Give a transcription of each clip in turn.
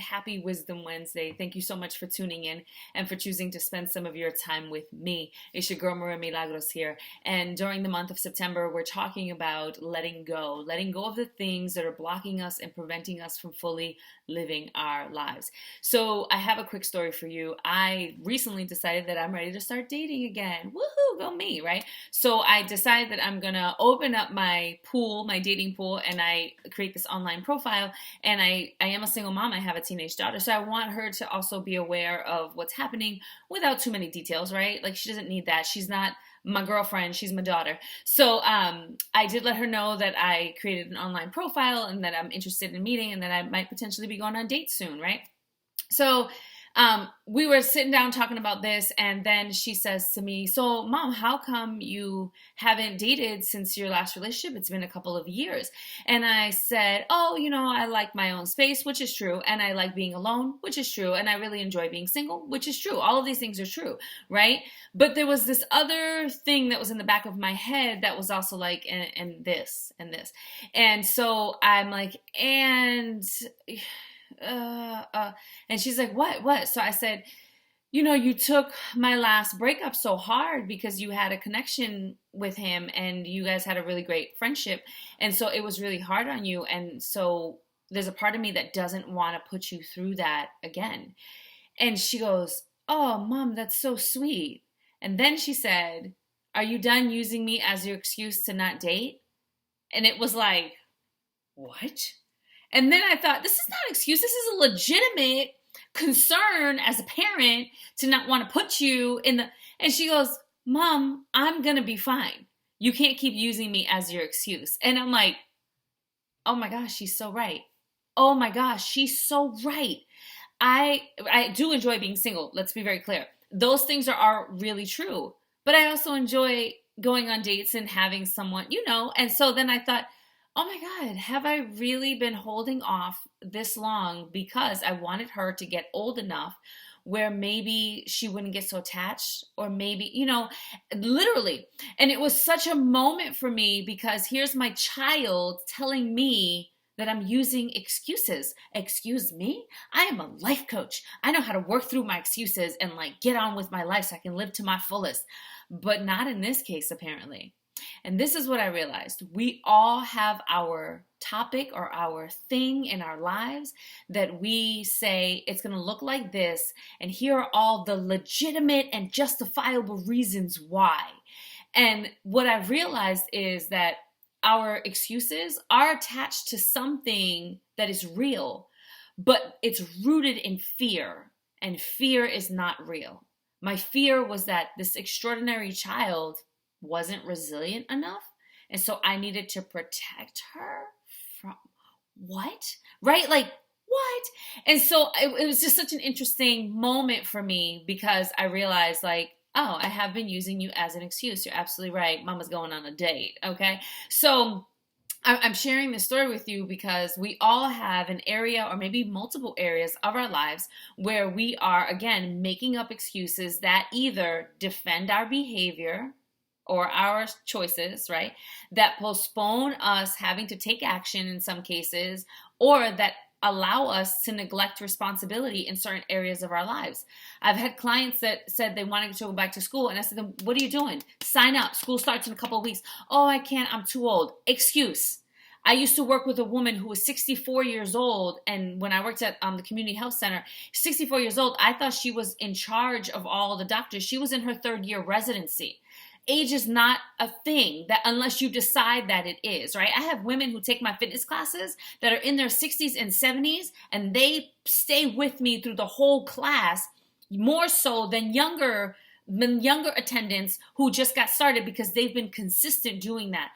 happy Wisdom Wednesday. Thank you so much for tuning in and for choosing to spend some of your time with me. It's your girl, Milagros here. And during the month of September, we're talking about letting go of the things that are blocking us and preventing us from fully living our lives. So I have a quick story for you. I recently decided that I'm ready to start dating again. Woohoo, go me, right? So I decided that I'm going to open up my pool, my dating pool, and I create this online profile. And I am a single mom. I have a teenage daughter. So I want her to also be aware of what's happening without too many details, right? Like, she doesn't need that. She's not my girlfriend, she's my daughter. So I did let her know that I created an online profile and that I'm interested in meeting and that I might potentially be going on dates soon, right? So we were sitting down talking about this, and then she says to me, so Mom, how come you haven't dated since your last relationship? It's been a couple of years. And I said, oh, I like my own space, which is true. And I like being alone, which is true. And I really enjoy being single, which is true. All of these things are true, right? But there was this other thing that was in the back of my head that was also like, and this, and this. And so I'm like, and she's like, what? So I said, you took my last breakup so hard because you had a connection with him and you guys had a really great friendship. And so it was really hard on you. And so there's a part of me that doesn't want to put you through that again. And she goes, oh, Mom, that's so sweet. And then she said, are you done using me as your excuse to not date? And it was like, what? And then I thought, this is not an excuse. This is a legitimate concern as a parent to not want to put you in the... And she goes, Mom, I'm going to be fine. You can't keep using me as your excuse. And I'm like, oh my gosh, she's so right. Oh my gosh, she's so right. I do enjoy being single. Let's be very clear. Those things are really true. But I also enjoy going on dates and having someone, And so then I thought, oh my God, have I really been holding off this long because I wanted her to get old enough where maybe she wouldn't get so attached, or maybe, literally. And it was such a moment for me because here's my child telling me that I'm using excuses. Excuse me? I am a life coach. I know how to work through my excuses and get on with my life so I can live to my fullest. But not in this case, apparently. And this is what I realized. We all have our topic or our thing in our lives that we say it's going to look like this. And here are all the legitimate and justifiable reasons why. And what I've realized is that our excuses are attached to something that is real, but it's rooted in fear. And fear is not real. My fear was that this extraordinary child wasn't resilient enough. And so I needed to protect her from what? Right? Like, what? And so it was just such an interesting moment for me because I realized oh, I have been using you as an excuse. You're absolutely right. Mama's going on a date. Okay. So I'm sharing this story with you because we all have an area or maybe multiple areas of our lives where we are, again, making up excuses that either defend our behavior or our choices, right? That postpone us having to take action in some cases, or that allow us to neglect responsibility in certain areas of our lives. I've had clients that said they wanted to go back to school, and I said to them, what are you doing? Sign up. School starts in a couple of weeks. Oh, I can't. I'm too old. Excuse. I used to work with a woman who was 64 years old, and when I worked at the community health center, 64 years old, I thought she was in charge of all the doctors. She was in her third year residency. Age is not a thing that unless you decide that it is, right? I have women who take my fitness classes that are in their 60s and 70s, and they stay with me through the whole class more so than younger attendants who just got started because they've been consistent doing that.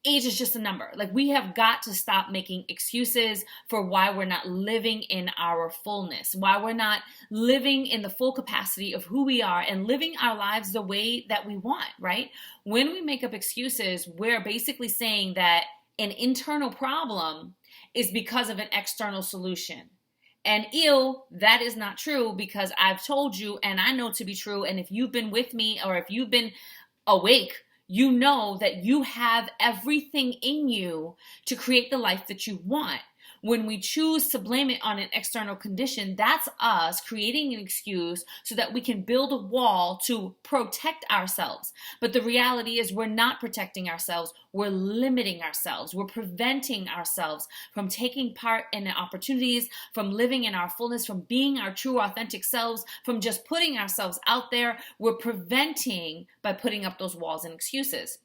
Age is just a number. We have got to stop making excuses for why we're not living in our fullness, why we're not living in the full capacity of who we are and living our lives the way that we want, right? When we make up excuses, we're basically saying that an internal problem is because of an external solution. And that is not true because I've told you and I know to be true. And if you've been with me or if you've been awake, you know that you have everything in you to create the life that you want. When we choose to blame it on an external condition, that's us creating an excuse so that we can build a wall to protect ourselves. But the reality is we're not protecting ourselves. We're limiting ourselves. We're preventing ourselves from taking part in the opportunities, from living in our fullness, from being our true authentic selves, from just putting ourselves out there. We're preventing by putting up those walls and excuses.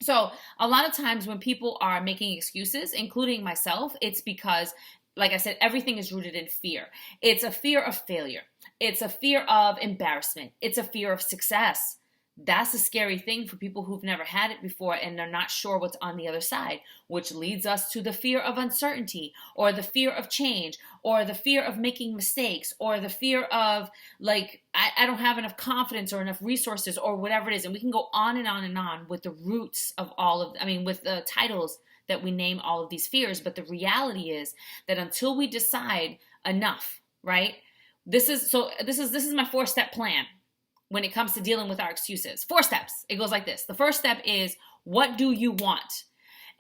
So a lot of times when people are making excuses, including myself, it's because, like I said, everything is rooted in fear. It's a fear of failure. It's a fear of embarrassment. It's a fear of success. That's a scary thing for people who've never had it before and they're not sure what's on the other side, which leads us to the fear of uncertainty or the fear of change or the fear of making mistakes or the fear of I don't have enough confidence or enough resources or whatever it is. And we can go on and on and on with the roots of with the titles that we name all of these fears. But the reality is that until we decide enough, right? This is my 4-step plan. When it comes to dealing with our excuses. 4 steps. It goes like this. The first step is, what do you want?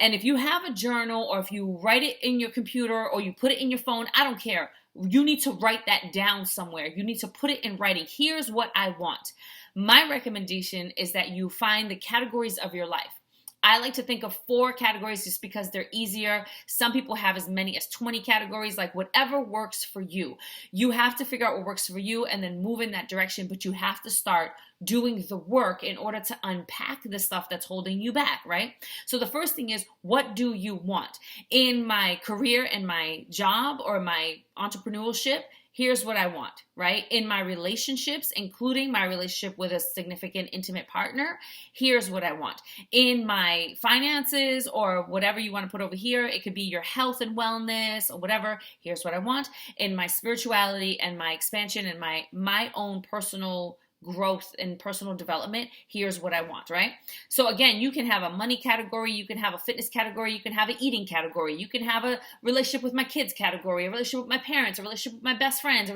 And if you have a journal or if you write it in your computer or you put it in your phone, I don't care. You need to write that down somewhere. You need to put it in writing. Here's what I want. My recommendation is that you find the categories of your life. I like to think of 4 categories just because they're easier. Some people have as many as 20 categories, like whatever works for you. You have to figure out what works for you and then move in that direction, but you have to start doing the work in order to unpack the stuff that's holding you back, right? So the first thing is, what do you want? In my career and my job or my entrepreneurship, here's what I want, right? In my relationships, including my relationship with a significant intimate partner, here's what I want. In my finances or whatever you want to put over here, it could be your health and wellness or whatever, here's what I want. In my spirituality and my expansion and my own personal growth and personal development, here's what I want, right? So again, you can have a money category, you can have a fitness category, you can have an eating category, you can have a relationship with my kids category, a relationship with my parents, a relationship with my best friends,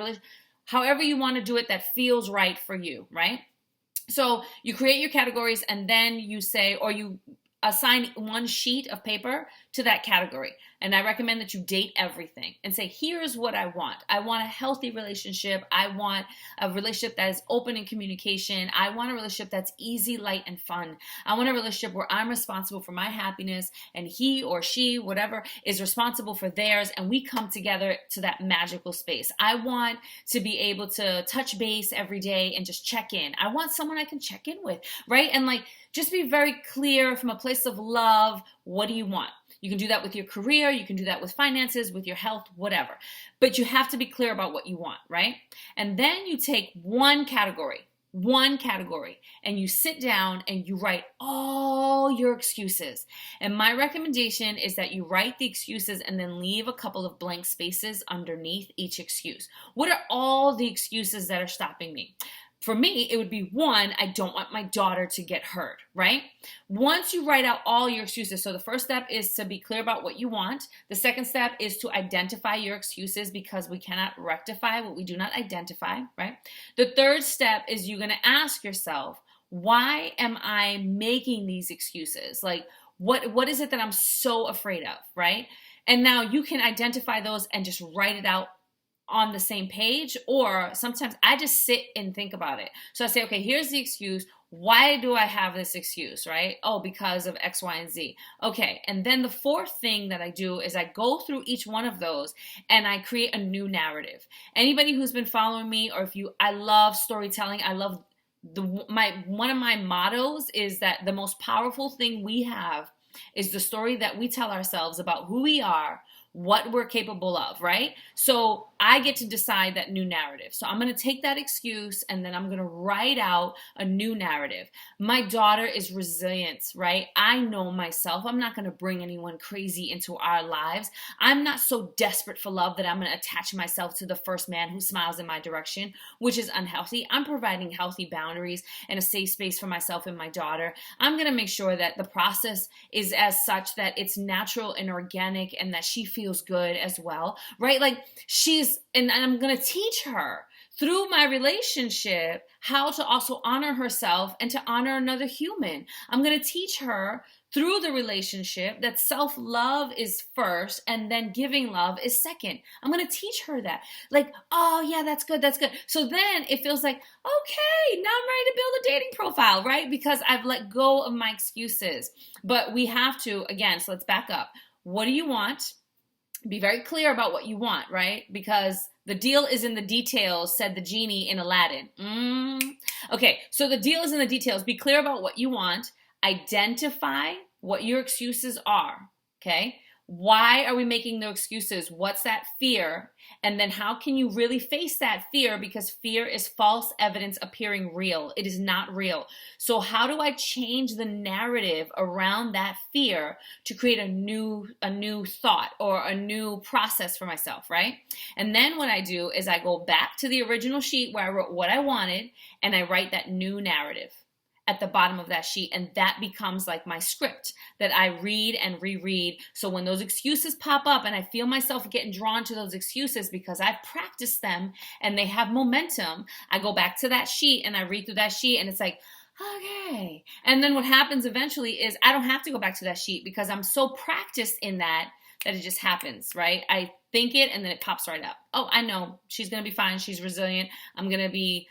however you want to do it that feels right for you, right? So you create your categories and then you say, or you assign one sheet of paper to that category. And I recommend that you date everything and say, here's what I want. I want a healthy relationship. I want a relationship that is open in communication. I want a relationship that's easy, light, and fun. I want a relationship where I'm responsible for my happiness and he or she, whatever, is responsible for theirs. And we come together to that magical space. I want to be able to touch base every day and just check in. I want someone I can check in with, right? And just be very clear from a place of love. What do you want? You can do that with your career. You can do that with finances, with your health, whatever. But you have to be clear about what you want, right? And then you take one category, and you sit down and you write all your excuses. And my recommendation is that you write the excuses and then leave a couple of blank spaces underneath each excuse. What are all the excuses that are stopping me? For me, it would be 1, I don't want my daughter to get hurt, right? Once you write out all your excuses, so the first step is to be clear about what you want. The second step is to identify your excuses because we cannot rectify what we do not identify, right? The third step is you're going to ask yourself, why am I making these excuses? What is it that I'm so afraid of, right? And now you can identify those and just write it out on the same page, or sometimes I just sit and think about it. So I say, okay, here's the excuse. Why do I have this excuse, right? Oh, because of X, Y, and Z. Okay, and then the fourth thing that I do is I go through each one of those and I create a new narrative. Anybody who's been following me, or I love storytelling. I love one of my mottos is that the most powerful thing we have is the story that we tell ourselves about who we are, what we're capable of, right? So I get to decide that new narrative. So I'm going to take that excuse and then I'm going to write out a new narrative. My daughter is resilient, right? I know myself. I'm not going to bring anyone crazy into our lives. I'm not so desperate for love that I'm going to attach myself to the first man who smiles in my direction, which is unhealthy. I'm providing healthy boundaries and a safe space for myself and my daughter. I'm going to make sure that the process is as such that it's natural and organic and that she feels good as well, right? And I'm going to teach her through my relationship how to also honor herself and to honor another human. I'm going to teach her through the relationship that self-love is first and then giving love is second. I'm going to teach her that. Like, oh yeah, that's good, that's good. So then it feels like, okay, now I'm ready to build a dating profile, right? Because I've let go of my excuses. But we have to, again, so let's back up. What do you want? Be very clear about what you want, right? Because the deal is in the details, said the genie in Aladdin. Okay, so the deal is in the details. Be clear about what you want. Identify what your excuses are, okay? Why are we making the excuses? What's that fear? And then how can you really face that fear? Because fear is false evidence appearing real. It is not real. So how do I change the narrative around that fear to create a new thought or a new process for myself, right? And then what I do is I go back to the original sheet where I wrote what I wanted and I write that new narrative at the bottom of that sheet, and that becomes like my script that I read and reread. So when those excuses pop up and I feel myself getting drawn to those excuses because I've practiced them and they have momentum, I go back to that sheet and I read through that sheet and it's like, okay. And then what happens eventually is I don't have to go back to that sheet because I'm so practiced in that it just happens, right? I think it and then it pops right up. Oh, I know she's going to be fine. She's resilient. I'm going to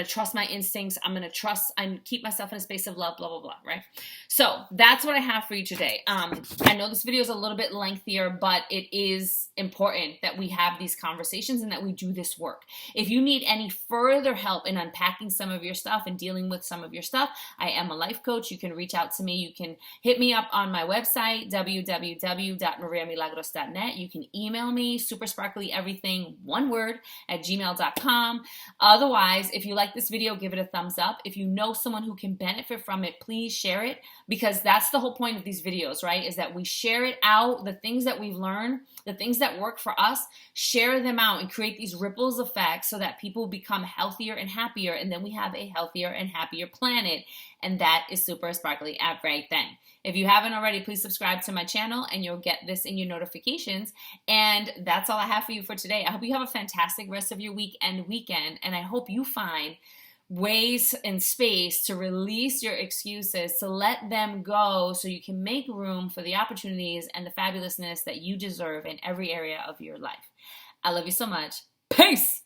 trust my instincts. I'm going to trust and keep myself in a space of love, blah, blah, blah, right? So that's what I have for you today. I know this video is a little bit lengthier, but it is important that we have these conversations and that we do this work. If you need any further help in unpacking some of your stuff and dealing with some of your stuff, I am a life coach. You can reach out to me. You can hit me up on my website, www.mariamilagros.net. You can email me, supersparklyeverything, one word, @gmail.com. Otherwise, if you like this video, give it a thumbs up. If you know someone who can benefit from it, please share it, because that's the whole point of these videos, right? Is that we share it out, the things that we've learned, the things that work for us, share them out and create these ripples effects so that people become healthier and happier, and then we have a healthier and happier planet, and that is super sparkly everything. If you haven't already, please subscribe to my channel and you'll get this in your notifications. And that's all I have for you for today. I hope you have a fantastic rest of your week and weekend, and I hope you find ways and space to release your excuses, to let them go so you can make room for the opportunities and the fabulousness that you deserve in every area of your life. I love you so much. Peace!